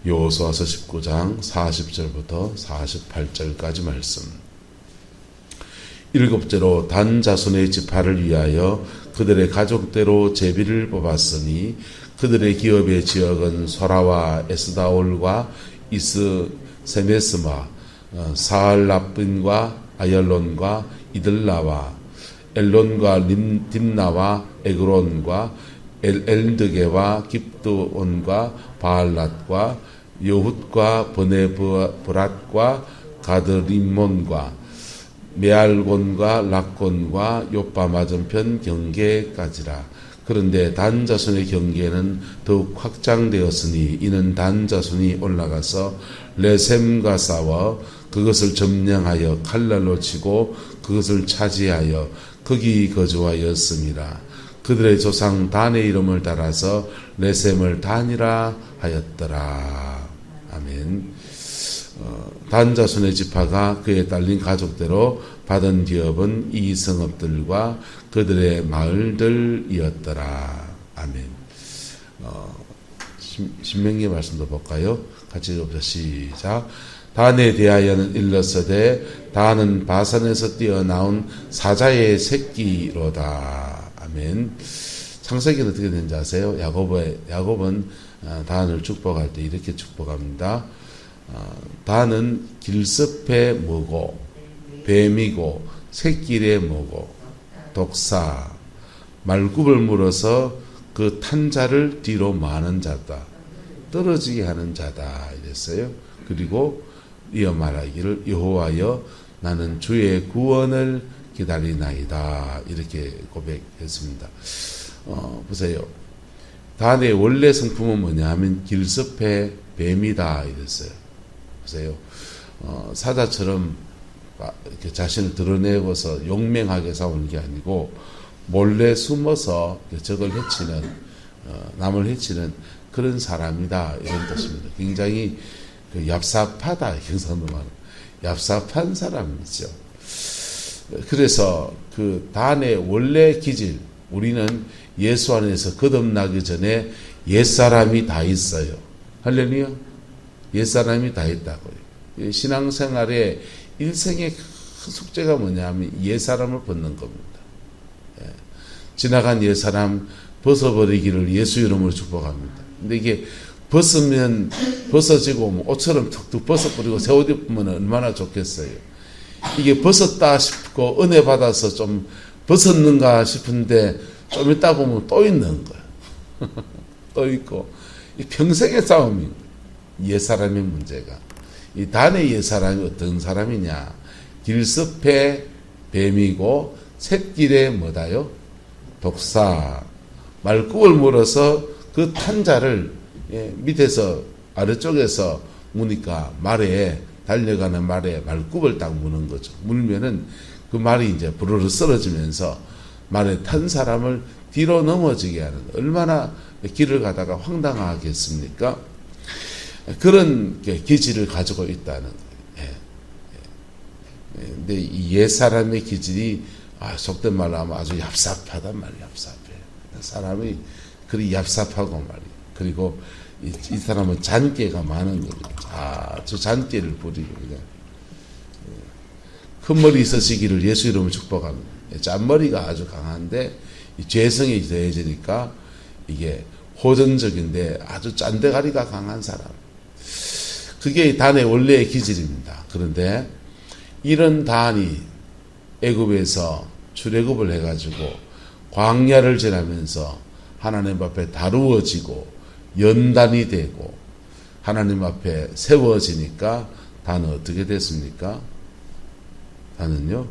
여호수아서 19장 40절부터 48절까지 말씀. 일곱째로 단 자손의 지파를 위하여 그들의 가족대로 제비를 뽑았으니 그들의 기업의 지역은 소라와 에스다올과 이스 세메스마 사알라빈과 아열론과 이들라와 엘론과 딥나와 에그론과 엘드게와 깁드온과 바알랏과 여훗과 버네브랏과 가드림몬과 메알곤과 락곤과 요빠 맞은편 경계까지라. 그런데 단 자손의 경계는 더욱 확장되었으니 이는 단 자손이 올라가서 레셈과 싸워 그것을 점령하여 칼날로 치고 그것을 차지하여 거기 거주하였습니다. 그들의 조상 단의 이름을 따라서 레셈을 단이라 하였더라. 아멘. 단 자손의 지파가 그에 딸린 가족대로 받은 기업은 이 성읍들과 그들의 마을들이었더라. 아멘. 신명기 말씀도 볼까요? 같이 읽어보자. 시작. 단에 대하여는 일렀으되 단은 바산에서 뛰어나온 사자의 새끼로다. 아멘. 창세기는 어떻게 되는지 아세요? 야곱은 단을 축복할 때 이렇게 축복합니다. 단은 길섭의 뭐고 뱀이고 새끼의 뭐고 독사 말굽을 물어서 그 탄 자를 뒤로 마는 자다. 떨어지게 하는 자다 이랬어요. 그리고 이어 말하기를 여호와여 나는 주의 구원을 기다리나이다 이렇게 고백했습니다. 보세요. 단의 원래 성품은 뭐냐 하면 길섭의 뱀이다 이랬어요. 보세요. 사자처럼 이렇게 자신을 드러내고서 용맹하게 싸우는 게 아니고 몰래 숨어서 적을 해치는 남을 해치는 그런 사람이다 이런 뜻입니다. 굉장히 얍삽하다 경상도 말은 얍삽한 사람이죠. 그래서 그 단의 원래 기질 우리는 예수 안에서 거듭나기 전에 옛사람이 다 있어요. 할렐루야. 옛사람이 다 있다고요. 신앙생활의 일생의 큰 숙제가 뭐냐 하면 옛사람을 벗는 겁니다. 지나간 옛사람 벗어버리기를 예수 이름으로 축복합니다. 근데 이게 벗으면 벗어지고 옷처럼 툭툭 벗어버리고 새 옷 입으면 얼마나 좋겠어요. 이게 벗었다 싶고 은혜 받아서 좀 벗었는가 싶은데 좀 있다 보면 또 있는 거야. 또 있고 이 평생의 싸움입니다. 옛사람의 문제가. 이 단의 옛사람이 어떤 사람이냐. 길섭의 뱀이고 샛길의 뭐다요? 독사. 말굽을 물어서 그 탄자를 밑에서 아래쪽에서 무니까 말에 달려가는 말에 말굽을 딱 무는 거죠. 물면은 그 말이 이제 부르르 쓰러지면서 말에 탄 사람을 뒤로 넘어지게 하는 얼마나 길을 가다가 황당하겠습니까? 그런 기질을 가지고 있다는 거예요. 근데 이 옛사람의 기질이 속된 말로 하면 아주 얍삽하단 말이에요. 얍삽해. 사람이 그리 얍삽하고 말이에요. 그리고 이 사람은 잔꾀가 많은 겁니다. 아주 잔꾀를 부리고 그냥 큰 머리 있으시기를 예수 이름으로 축복합니다. 짠머리가 아주 강한데 죄성이 더해지니까 이게 호전적인데 아주 짠대가리가 강한 사람. 그게 단의 원래의 기질입니다. 그런데 이런 단이 애굽에서 출애굽을 해가지고 광야를 지나면서 하나님 앞에 다루어지고 연단이 되고 하나님 앞에 세워지니까 단은 어떻게 됐습니까? 단은요.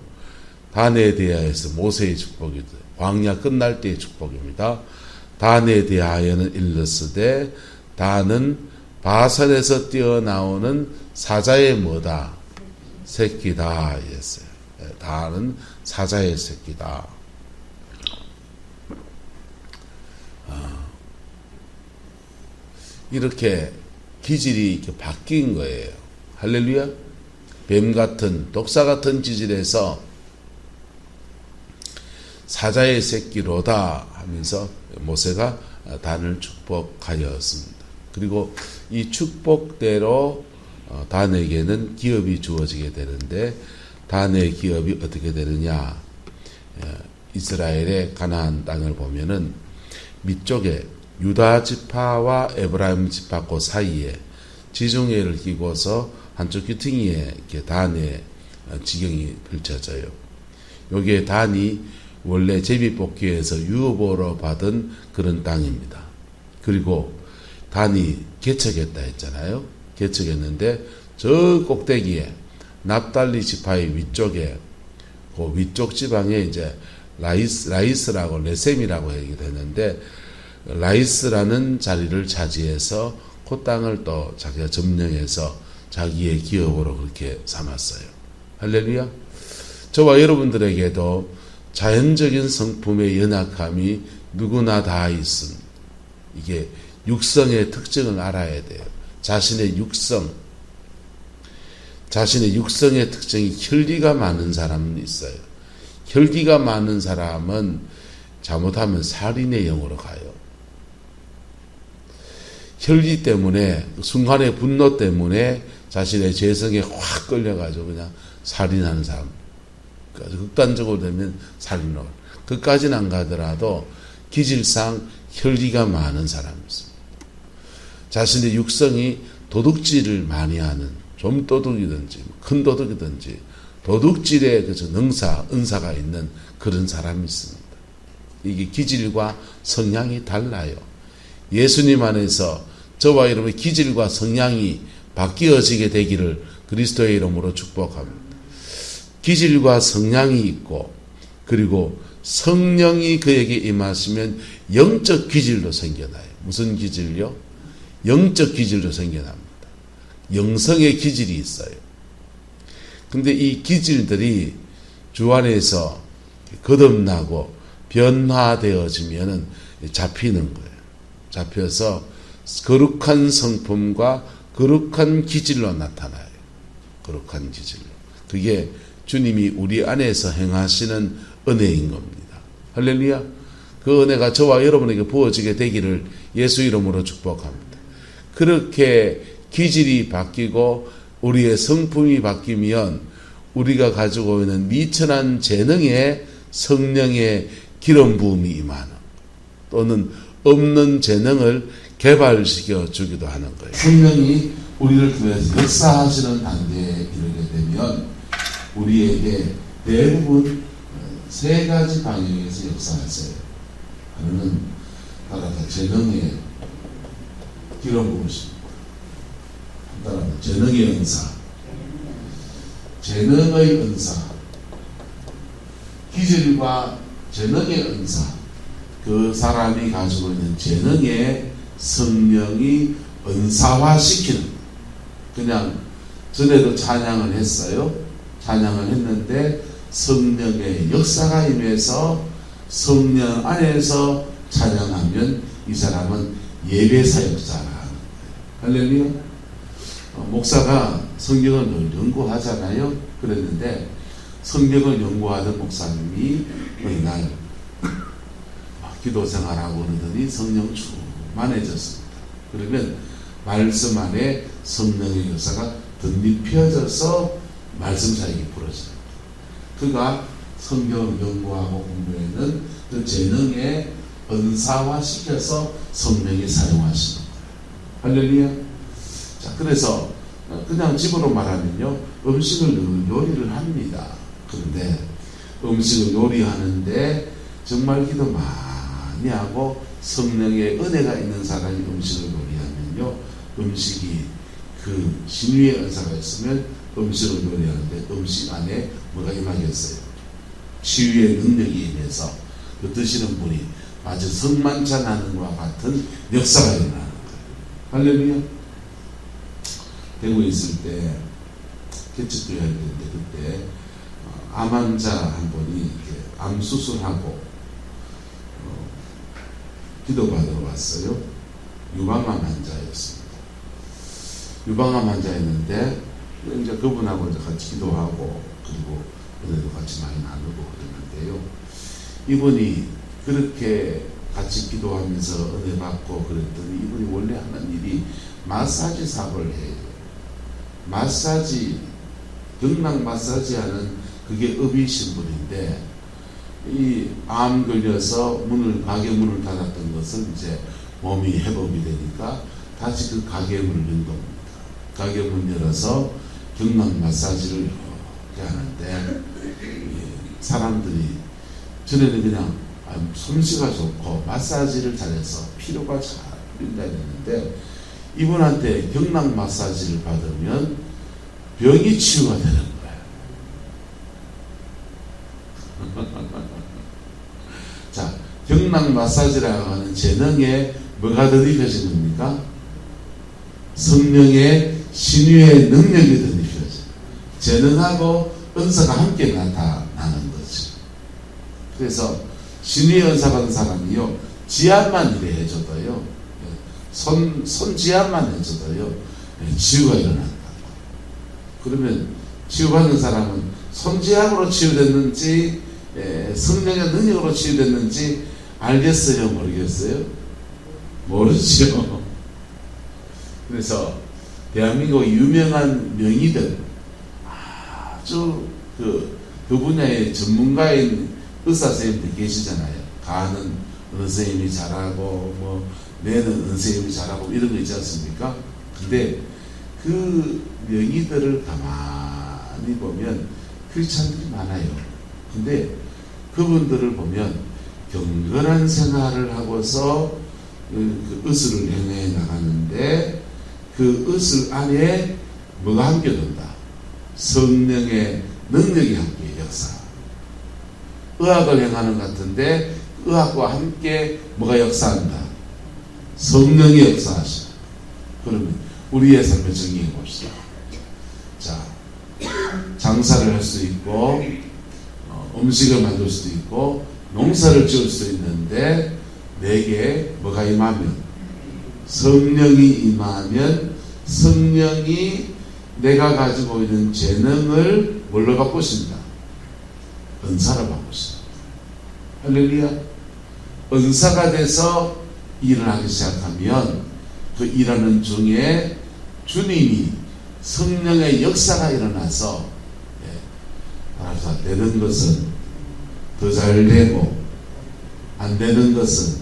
단에 대하여서 모세의 축복이다. 광야 끝날 때의 축복입니다. 단에 대하여는 일렀으되 단은 바산에서 뛰어나오는 사자의 뭐다? 새끼다 이랬어요. 단은 사자의 새끼다. 이렇게 기질이 이렇게 바뀐 거예요. 할렐루야. 뱀 같은 독사 같은 기질에서 사자의 새끼로다 하면서 모세가 단을 축복하였습니다. 그리고 이 축복대로 단에게는 기업이 주어지게 되는데 단의 기업이 어떻게 되느냐? 이스라엘의 가나안 땅을 보면은 밑쪽에 유다 지파와 에브라임 지파 그 사이에 지중해를 끼고서 한쪽 귀퉁이에 이렇게 단의 지경이 펼쳐져요. 여기에 단이 원래 제비뽑기에서 유업으로 받은 그런 땅입니다. 그리고 단이 개척했다 했잖아요. 개척했는데 저 꼭대기에 납달리 지파의 위쪽에 그 위쪽 지방에 이제 라이스라고 레셈이라고 얘기되는데 라이스라는 자리를 차지해서 그 땅을 또 자기가 점령해서 자기의 기업으로 그렇게 삼았어요. 할렐루야. 저와 여러분들에게도 자연적인 성품의 연약함이 누구나 다 있음. 이게 육성의 특징을 알아야 돼요. 자신의 육성의 특징이 혈기가 많은 사람은 있어요. 혈기가 많은 사람은 잘못하면 살인의 영으로 가요. 혈기 때문에, 순간의 분노 때문에 자신의 죄성에 확 끌려가지고 그냥 살인하는 사람. 극단적으로 되면 살인으로. 그까지는 안 가더라도 기질상 혈기가 많은 사람이 있습니다. 자신의 육성이 도둑질을 많이 하는, 좀 도둑이든지, 큰 도둑이든지, 도둑질에 은사가 있는 그런 사람이 있습니다. 이게 기질과 성향이 달라요. 예수님 안에서 저와 여러분의 기질과 성향이 바뀌어지게 되기를 그리스도의 이름으로 축복합니다. 기질과 성향이 있고 그리고 성령이 그에게 임하시면 영적 기질도 생겨나요. 무슨 기질요? 영적 기질도 생겨납니다. 영성의 기질이 있어요. 근데 이 기질들이 주 안에서 거듭나고 변화되어지면은 잡히는 거예요. 잡혀서 거룩한 성품과 거룩한 기질로 나타나요. 거룩한 기질로. 그게 주님이 우리 안에서 행하시는 은혜인 겁니다. 할렐루야. 그 은혜가 저와 여러분에게 부어지게 되기를 예수 이름으로 축복합니다. 그렇게 기질이 바뀌고 우리의 성품이 바뀌면 우리가 가지고 있는 미천한 재능에 성령의 기름 부음이 임하는 또는 없는 재능을 개발시켜 주기도 하는 거예요. 성령이 우리를 통해서 역사하시는 단계에 이르게 되면 우리에게 대부분 세 가지 방향에서 역사하세요. 하나는 따라서 재능의 기름 부으십니다. 따라서 재능의 은사, 재능의 은사, 기질과 재능의 은사, 그 사람이 가지고 있는 재능의 성령이 은사화시키는, 그냥 전에도 찬양을 했어요. 찬양을 했는데 성령의 역사가 임해서 성령 안에서 찬양하면 이 사람은 예배 사역자라 하는 거예요. 할렐루야. 목사가 성경을 연구하잖아요. 그랬는데 성경을 연구하던 목사님이 어느 날 기도 생활하고 그러더니 성령 충만해졌습니다. 그러면 말씀 안에 성령의 역사가 덧입혀져서 말씀 사역이 부러져요. 그가 성경을 연구하고 공부에는 그 재능에 은사화시켜서 성령이 사용하시는 거예요. 할렐루야. 자, 그래서 그냥 집으로 말하면요, 음식을 요리를 합니다. 그런데 음식을 요리하는데 정말 기도 많이 하고 성령의 은혜가 있는 사람이 음식을 요리하면요, 음식이 그 신유의 은사가 있으면 음식을 요리하는데 음식 안에 뭐가 임하겠어요? 치유의 능력이 임해서 그 드시는 분이 마치 성만찬하는 것과 같은 역사가 일어나는 거예요. 할렐루야. 대구에 있을 때 개척교회 할 때인데 그때 암 환자 한 분이 이렇게 암 수술하고 기도받으러 왔어요. 유방암 환자였습니다. 유방암 환자였는데 이제 그분하고 이제 같이 기도하고 그리고 은혜도 같이 많이 나누고 그랬는데요. 이분이 그렇게 같이 기도하면서 은혜 받고 그랬더니 이분이 원래 하는 일이 마사지 사업을 해요. 마사지, 경락 마사지 하는 그게 업이신 분인데, 이 암 걸려서 가게 문을 닫았던 것은 이제 몸이 회복이 되니까 다시 그 가게 문을 연 겁니다. 가게 문 열어서 경락 마사지를 이렇게 하는데, 사람들이 전에는 그냥 솜씨가 좋고 마사지를 잘해서 피로가 잘 풀린다 했는데, 이분한테 경락 마사지를 받으면 병이 치유가 되는 거예요. 자, 경락 마사지라고 하는 재능에 뭐가 덧입혀진 겁니까? 성령의 신유의 능력이 덧입혀져. 재능하고 은사가 함께 나타나는 거죠. 그래서 신유의 은사 받은 사람이요, 지압만 이래 해줘도요, 손지압만 해줘도요, 치유가 일어난다. 그러면 치유받는 사람은 손지압으로 치유됐는지 성령의 능력으로 치유됐는지 알겠어요? 모르겠어요? 모르죠. 그래서 대한민국 유명한 명의들, 아주 그 분야의 전문가인 의사 선생님들 계시잖아요. 가는 어느 선생님이 잘하고 내는 어느 선생님이 잘하고 이런 거 있지 않습니까? 근데 그 명의들을 가만히 보면 크리스찬들이 많아요. 근데 그분들을 보면 경건한 생활을 하고서 그 의술을 행해 나가는데, 그 의술 안에 뭐가 함께 돈다? 성령의 능력이 함께 역사. 의학을 행하는 것 같은데 의학과 함께 뭐가 역사한다? 성령이 역사하시다. 그러면 우리의 삶을 정의해 봅시다. 자, 장사를 할 수 있고 음식을 만들 수도 있고 농사를 지을 수 있는데, 내게 뭐가 임하면, 성령이 임하면 성령이 내가 가지고 있는 재능을 뭘로 바꾸신다? 은사로 바꾸신다. 할렐루야. 은사가 돼서 일을 하기 시작하면 그 일하는 중에 주님이 성령의 역사가 일어나서 되는 것은 더 잘 되고 안 되는 것은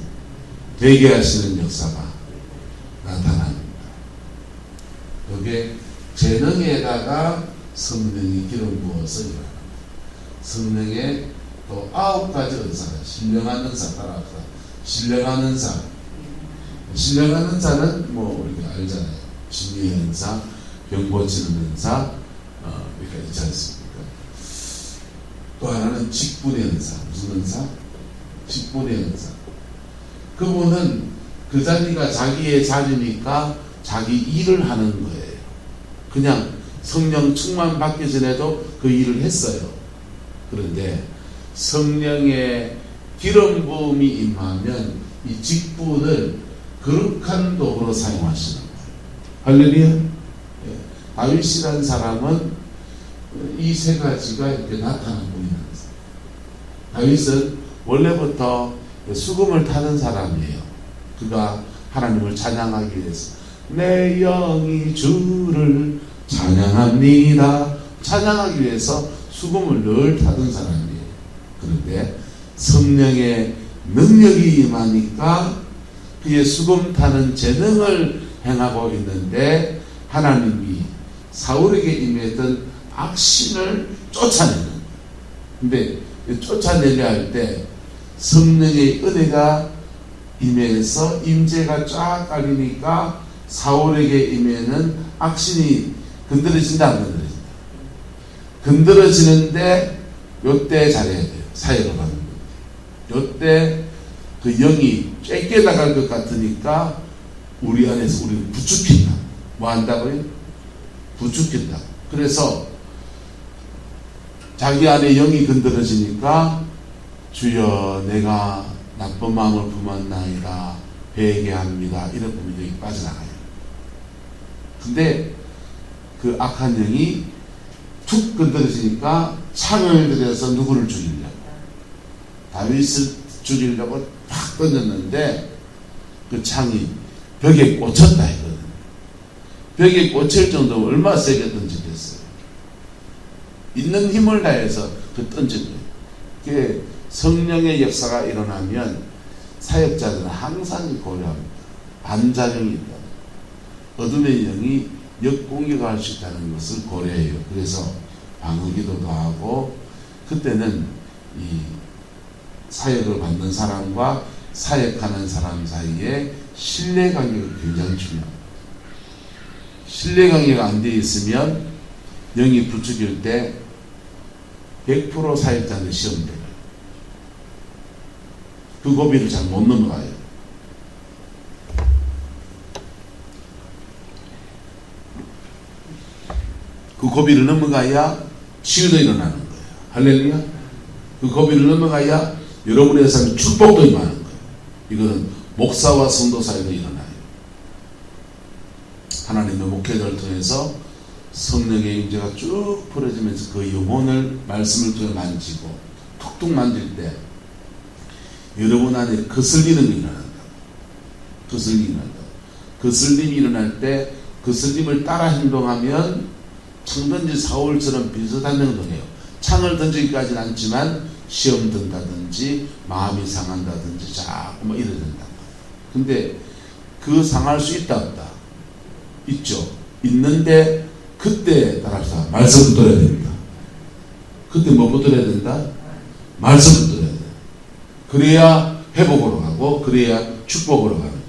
되게 하시는 역사가 나타납니다. 여기에 재능에다가 성령이 기름 부어서 일어납니다. 성령의 또 9가지 은사가, 신령한 은사 따라합시다. 신령한 은사. 신령한 은사는 우리가 알잖아요. 진리의 은사, 병 고치는 은사, 이렇게 있지 않습니까? 또 하나는 직분의 은사. 무슨 은사? 직분의 은사. 그분은 그 자리가 자기의 자리니까 자기 일을 하는 거예요. 그냥 성령 충만 받기 전에도 그 일을 했어요. 그런데 성령의 기름 부음이 임하면 이 직분을 거룩한 도구로 사용하시는 거예요. 할렐루야. 다윗이라는 사람은 이 세 가지가 이렇게 나타나고 있는 거예요. 다윗은 원래부터 수금을 타는 사람이에요. 그가 하나님을 찬양하기 위해서 내 영이 주를 찬양합니다. 찬양하기 위해서 수금을 늘 타던 사람이에요. 그런데 성령의 능력이 임하니까 그의 수금 타는 재능을 행하고 있는데, 하나님이 사울에게 임했던 악신을 쫓아내는 거예요. 근데 쫓아내려 할 때 성령의 은혜가 임해서 임재가 쫙 깔리니까 사울에게 임해는 악신이 건드려진다, 안 건드려진다? 건드려지는데 요때 잘해야 돼요. 사역을 하는 거예요. 요때 그 영이 쬐게 나갈 것 같으니까 우리 안에서 우리는 부추긴다. 뭐 한다고요? 부추긴다. 그래서 자기 안에 영이 건드려지니까 주여 내가 나쁜 마음을 품었나이다 회개합니다 이런 부분이 빠져나가요. 근데 그 악한 영이 툭 건드려지니까 창을 들여서 누구를 죽이려고, 다윗을 죽이려고 팍 탁 던졌는데 그 창이 벽에 꽂혔다 했거든요. 벽에 꽂힐 정도면 얼마나 세게 던지겠어요. 있는 힘을 다해서 그 던진 거예요. 그게 성령의 역사가 일어나면 사역자들은 항상 고려합니다. 반작용이 있다. 어둠의 영이 역공격할 수 있다는 것을 고려해요. 그래서 방어기도도 하고, 그때는 이 사역을 받는 사람과 사역하는 사람 사이에 신뢰관계가 굉장히 중요합니다. 신뢰관계가 안 돼 있으면 영이 부추길 때 100% 사역자는 시험돼요. 그 고비를 잘 못 넘어가요. 그 고비를 넘어가야 치유도 일어나는 거예요. 할렐루야. 그 고비를 넘어가야 여러분의 삶에 축복도 임하는 거예요. 이거는 목사와 성도 사이도 일어나요. 하나님의 목회자를 통해서 성령의 임재가 쭉 풀어지면서 그 영혼을 말씀을 통해 만지고 툭툭 만질 때 여러분 안에 거슬리는 게 일어난다. 거슬림이 일어난다. 거슬림이 일어날 때 거슬림을 따라 행동하면 창 던진 사울처럼 비슷한 행동해요. 창을 던지기까지는 않지만 시험 든다든지 마음이 상한다든지 자꾸 뭐 이래 된다. 근데 그 상할 수 있다 없다? 있죠. 있는데 그때 따라서 말씀 붙들어야 됩니다. 그때 뭐 붙들어야 된다? 말씀 붙들어야 돼. 그래야 회복으로 가고 그래야 축복으로 가는 거예요.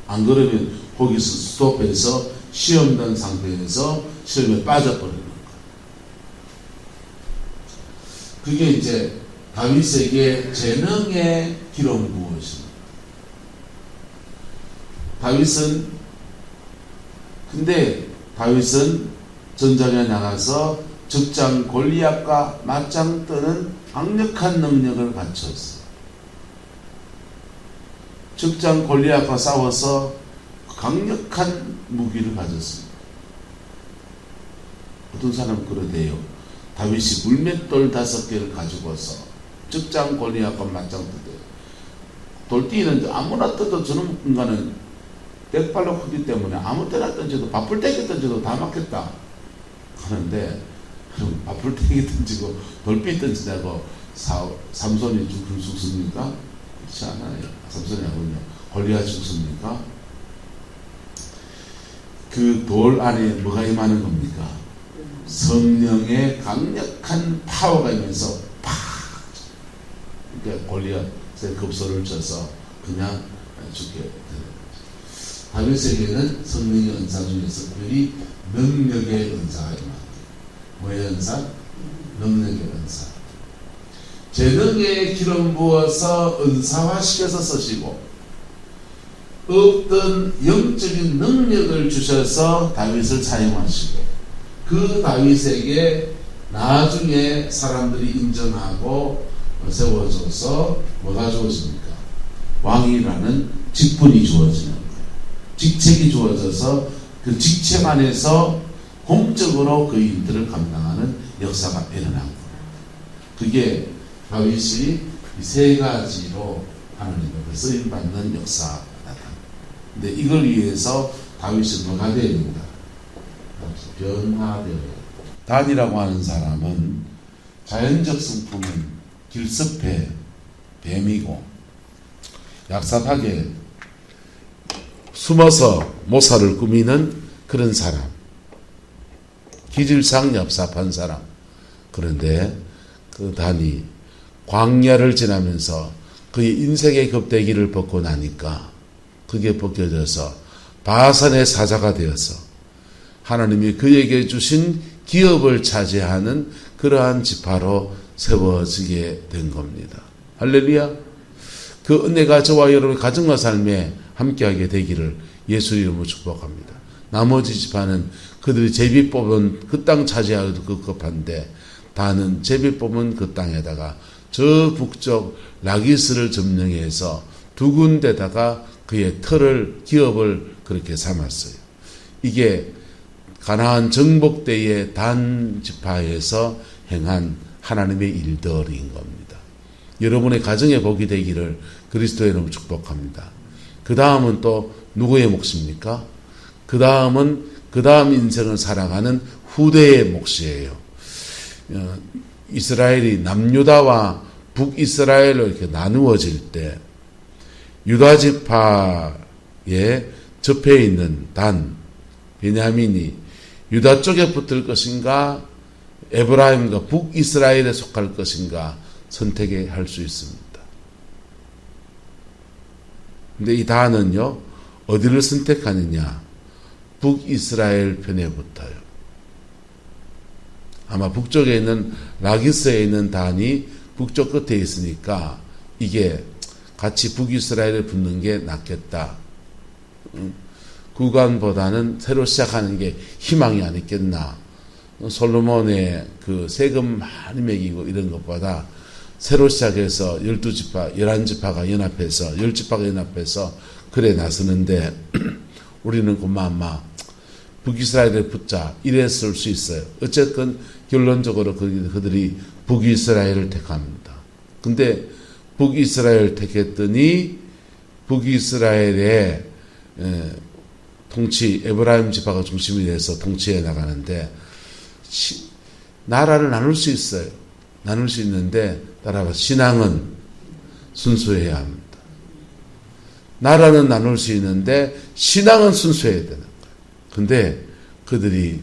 안 그러면 거기서 스톱해서 시험된 상태에서 시험에 빠져버리는 거예요. 그게 이제 다윗에게 재능의 기름 부으십니다. 다윗은 전장에 나가서 적장 골리앗과 맞짱 뜨는 강력한 능력을 갖췄어요. 적장 골리앗과 싸워서 강력한 무기를 가졌습니다. 어떤 사람은 그러대요. 다윗이 물맷돌 5개를 가지고서 적장 골리앗과 맞짱 뜨대요. 돌 뛰는데 아무나 떠도 저는 인간은 백발로 크기 때문에 아무 때나 던져도 바쁠때기 던져도 다 맞겠다 하는데, 그럼 바쁠때기 던지고 돌비 던지다고 삼손이 죽습니까? 그렇지 않아요. 삼손이 하군요. 골리앗 죽습니까? 그 돌 안에 뭐가 임하는 겁니까? 성령의 강력한 파워가 있면서 팍! 그러니까 골리앗의 급소를 쳐서 그냥 죽게 되는 거죠. 다윗에게는 성령의 은사 중에서 특별히 능력의 은사가 임합니다. 뭐의 은사? 능력의 은사. 재능에 기름 부어서 은사화시켜서 쓰시고, 어떤 영적인 능력을 주셔서 다윗을 사용하시고, 그 다윗에게 나중에 사람들이 인정하고 세워줘서 뭐가 주어집니까? 왕이라는 직분이 주어지는 거예요. 직책이 주어져서 그 직책 안에서 공적으로 그 일들을 감당하는 역사가 일어난 거예요. 그게 다윗이 이 세 가지로 하나님께 쓰임받는 역사가 나타납니다. 근데 이걸 위해서 다윗이 뭐가 되어야 됩니다. 변화되어야 됩니다. 단이라고 하는 사람은 자연적 성품은 길섭해 뱀이고 얍삽하게 숨어서 모사를 꾸미는 그런 사람, 기질상 얍삽한 사람. 그런데 그 단이 광야를 지나면서 그의 인생의 겁대기를 벗고 나니까 그게 벗겨져서 바산의 사자가 되어서 하나님이 그에게 주신 기업을 차지하는 그러한 지파로 세워지게 된 겁니다. 할렐루야. 그 은혜가 저와 여러분의 가정과 삶에 함께하게 되기를 예수 이름으로 축복합니다. 나머지 지파는 그들이 제비 뽑은 그 땅 차지하기도 급급한데, 다는 제비 뽑은 그 땅에다가 저 북쪽 라기스를 점령해서 두 군데다가 그의 기업을 그렇게 삼았어요. 이게 가나안 정복 때의 단 지파에서 행한 하나님의 일들인 겁니다. 여러분의 가정의 복이 되기를 그리스도의 이름으로 축복합니다. 그 다음은 또 누구의 몫입니까? 그 다음은 그 다음 인생을 살아가는 후대의 몫이에요. 이스라엘이 남유다와 북이스라엘로 이렇게 나누어질 때 유다 지파에 접해 있는 단 베냐민이 유다 쪽에 붙을 것인가 에브라임과 북이스라엘에 속할 것인가 선택할 수 있습니다. 근데 이 단은요, 어디를 선택하느냐? 북이스라엘 편에 붙어요. 아마 북쪽에 있는 라기스에 있는 단이 북쪽 끝에 있으니까 이게 같이 북이스라엘에 붙는 게 낫겠다. 구간보다는 새로 시작하는 게 희망이 아니겠나. 솔로몬의 그 세금 많이 매기고 이런 것보다 새로 시작해서 12지파, 11지파가 연합해서 10지파가 연합해서 그래 나서는데 우리는 그만 북이스라엘에 붙자 이랬을 수 있어요. 어쨌든 결론적으로 그들이 북이스라엘을 택합니다. 근데 북이스라엘 택했더니 북이스라엘의 통치 에브라임 지파가 중심이 돼서 통치해 나가는데 나라를 나눌 수 있어요. 나눌 수 있는데 따라서 신앙은 순수해야 합니다. 나라는 나눌 수 있는데 신앙은 순수해야 되는 거예요. 근데 그들이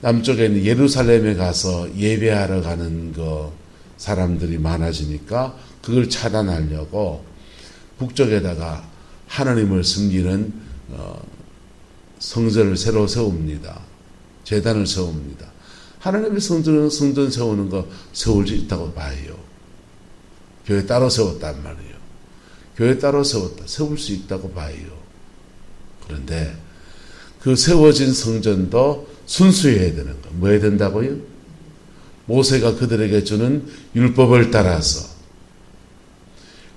남쪽에 있는 예루살렘에 가서 예배하러 가는 사람들이 많아지니까 그걸 차단하려고 북쪽에다가 하나님을 섬기는 성전을 새로 세웁니다. 제단을 세웁니다. 하나님의 성전 세우는 거 세울 수 있다고 봐요. 교회 따로 세웠단 말이에요. 교회 따로 세울 수 있다고 봐요. 그런데 그 세워진 성전도 순수해야 되는 거. 뭐 해야 된다고요? 모세가 그들에게 주는 율법을 따라서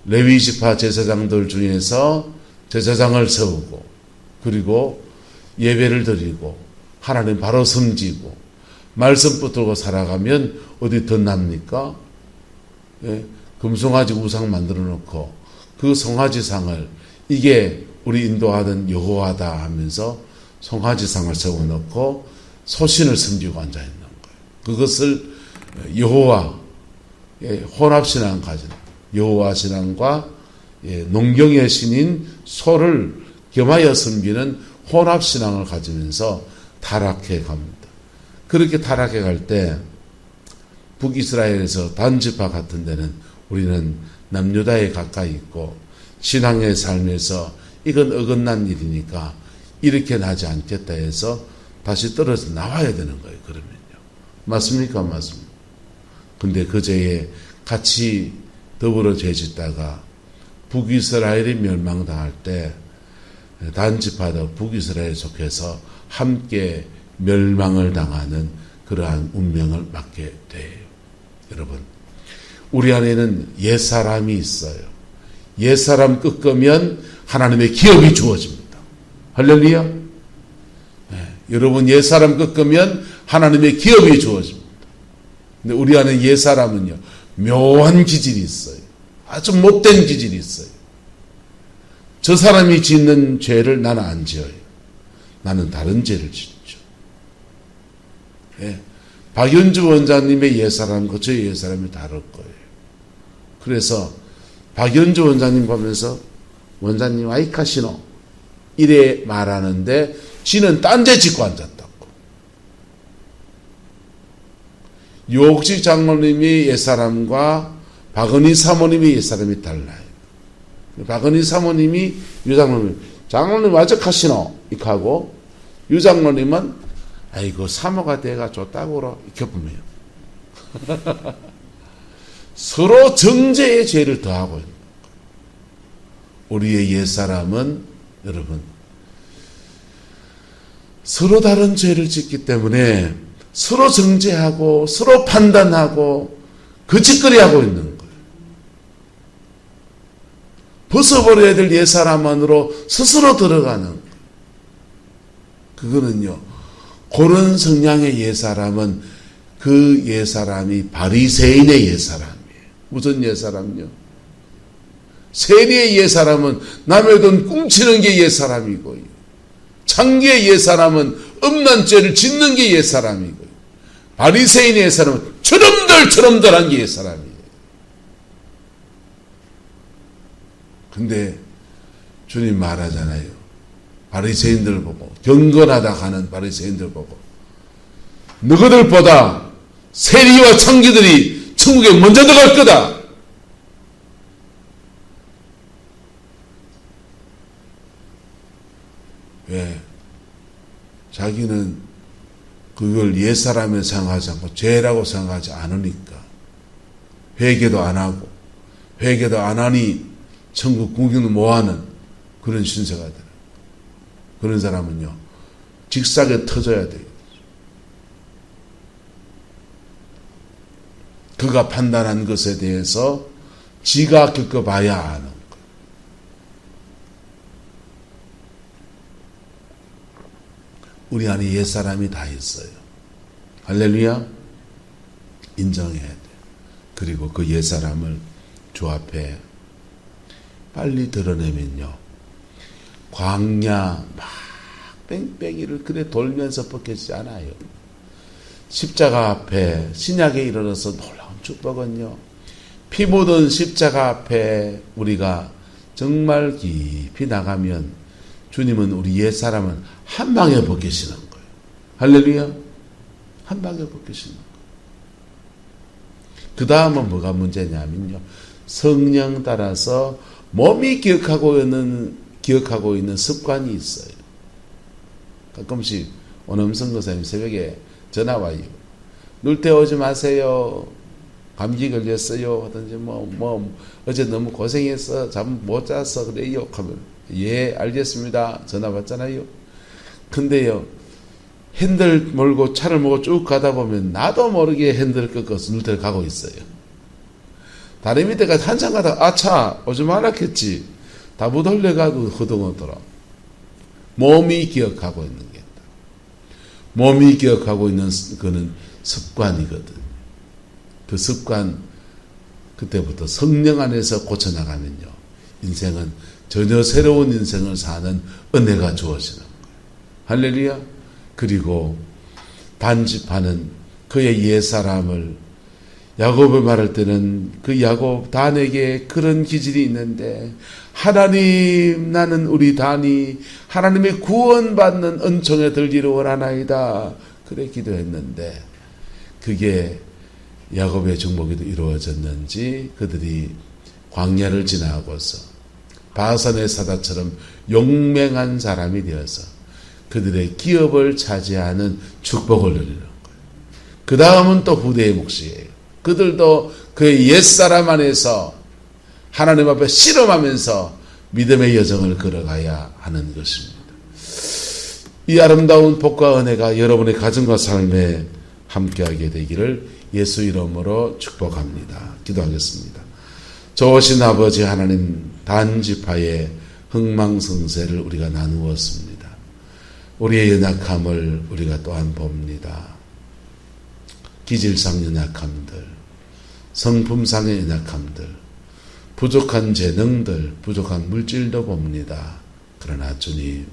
레위 지파 제사장들 중에서 제사장을 세우고 그리고 예배를 드리고 하나님 바로 섬기고 말씀 붙들고 살아가면 어디 더 납니까? 예? 금송아지 우상 만들어 놓고 그 송아지상을 이게 우리 인도하던 여호와다 하면서 송아지상을 세워놓고 소신을 섬기고 앉아있는 거예요. 그것을 여호와 혼합신앙 가진 여호와 신앙과 농경의 신인 소를 겸하여 섬기는 혼합신앙을 가지면서 타락해 갑니다. 그렇게 타락해 갈 때 북이스라엘에서 단지파 같은 데는 우리는 남유다에 가까이 있고 신앙의 삶에서 이건 어긋난 일이니까 이렇게 나지 않겠다 해서 다시 떨어져 나와야 되는 거예요. 그러면요. 맞습니까? 맞습니다. 근데 그제에 같이 더불어 죄짓다가 북이스라엘이 멸망당할 때 단지파도 북이스라엘에 속해서 함께 멸망을 당하는 그러한 운명을 맞게 돼요. 여러분, 우리 안에는 옛사람이 있어요. 옛사람 꺾으면 하나님의 기업이 주어집니다. 할렐루야. 네, 여러분 옛사람 꺾으면 하나님의 기업이 주어집니다. 근데 우리 안에 옛사람은요, 묘한 기질이 있어요. 아주 못된 기질이 있어요. 저 사람이 짓는 죄를 나는 안 지어요. 나는 다른 죄를 짓죠. 예. 박연주 원장님의 옛사람과 저의 옛사람이 다를 거예요. 그래서 박연주 원장님 보면서 원장님 아이카시노 이래 말하는데 지는 딴죄 짓고 앉았다고. 유옥식 장로님이 옛사람과 박은희 사모님이 옛사람이 달라요. 박은희 사모님이 장로님 아적하시노 이렇게 하고 유장로님은 아이고 사모가 돼가 좋다고 이렇게 보면 서로 정죄의 죄를 더하고 있는 거예요. 우리의 옛사람은 여러분 서로 다른 죄를 짓기 때문에 서로 정죄하고 서로 판단하고 그 짓거리하고 있는 거예요. 벗어버려야 될 옛사람 안으로 스스로 들어가는 거예요. 그거는요, 그런 성향의 옛사람은 그 옛사람이 바리새인의 옛사람이에요. 무슨 옛사람요? 세리의 옛사람은 남의 돈 훔치는 게 옛사람이고요. 창기의 옛사람은 음란 죄를 짓는 게 옛사람이고요. 바리새인의 옛사람은 처럼들처럼들한 게 옛사람이에요. 근데 주님 말하잖아요. 바리새인들 보고, 경건하다 하는 바리새인들 보고, 너희들보다 세리와 창기들이 천국에 먼저 들어갈 거다. 왜? 자기는 그걸 옛사람을 생각하지 않고 죄라고 생각하지 않으니까 회개도 안 하고 회개도 안 하니 천국 구경도 못하는 그런 신세가 되는. 그런 사람은요 직사게 터져야 돼요. 그가 판단한 것에 대해서 지가 겪어봐야 아는 거예요. 우리 안에 옛사람이 다 있어요. 할렐루야. 인정해야 돼요. 그리고 그 옛사람을 주 앞에 빨리 드러내면요 광야 막 뺑뺑이를 그래 돌면서 벗겨지지 않아요. 십자가 앞에 신약에 이르러서 놀라운 축복은요 피 묻은 십자가 앞에 우리가 정말 깊이 나가면 주님은 우리 옛사람은 한 방에 벗기시는 거예요. 할렐루야. 한 방에 벗기시는 거예요. 그 다음은 뭐가 문제냐면요 성령 따라서 몸이 기억하고 있는 습관이 있어요. 가끔씩 오남성 거사님 새벽에 전화 와요. 놀 때 오지 마세요. 감기 걸렸어요. 하든지 어제 너무 고생해서 잠 못 자서 그래요. 하면 예 알겠습니다. 전화 받잖아요. 근데요 핸들 몰고 차를 몰고 쭉 가다 보면 나도 모르게 핸들을 꺾어서 놀 때를 가고 있어요. 다리 밑에까지 한참 가다가 아차 오지 말았겠지. 다 못 올려가도 허둥하더라. 몸이 기억하고 있는 게 있다. 몸이 기억하고 있는 그는 습관이거든. 그 습관 그때부터 성령 안에서 고쳐나가면요 인생은 전혀 새로운 인생을 사는 은혜가 주어지는 거예요. 할렐루야. 그리고 단집하는 그의 옛사람을 야곱을 말할 때는 그 야곱 단에게 그런 기질이 있는데 하나님 나는 우리 단이 하나님의 구원받는 은총에 들기를 원하나이다. 그래 기도했는데 그게 야곱의 정복에도 이루어졌는지 그들이 광야를 지나고서 바산의 사다처럼 용맹한 사람이 되어서 그들의 기업을 차지하는 축복을 누리는 거예요. 그 다음은 또 후대의 몫이에요. 그들도 그의 옛사람 안에서 하나님 앞에 씨름하면서 믿음의 여정을 걸어가야 하는 것입니다. 이 아름다운 복과 은혜가 여러분의 가정과 삶에 함께하게 되기를 예수 이름으로 축복합니다. 기도하겠습니다. 좋으신 아버지 하나님 단지파의 흥망성쇠를 우리가 나누었습니다. 우리의 연약함을 우리가 또한 봅니다. 기질상 연약함들, 성품상의 연약함들, 부족한 재능들, 부족한 물질도 봅니다. 그러나 주님,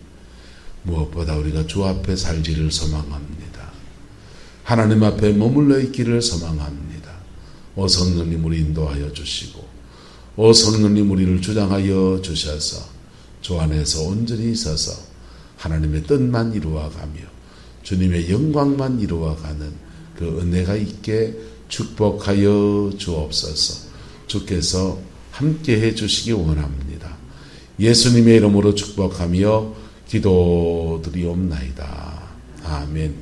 무엇보다 우리가 주 앞에 살기를 소망합니다. 하나님 앞에 머물러 있기를 소망합니다. 오 성령님 우리 인도하여 주시고 오 성령님 우리를 주장하여 주셔서 주 안에서 온전히 있어서 하나님의 뜻만 이루어가며 주님의 영광만 이루어가는 그 은혜가 있게 축복하여 주옵소서. 주께서 함께해 주시기 원합니다. 예수님의 이름으로 축복하며 기도드리옵나이다. 아멘.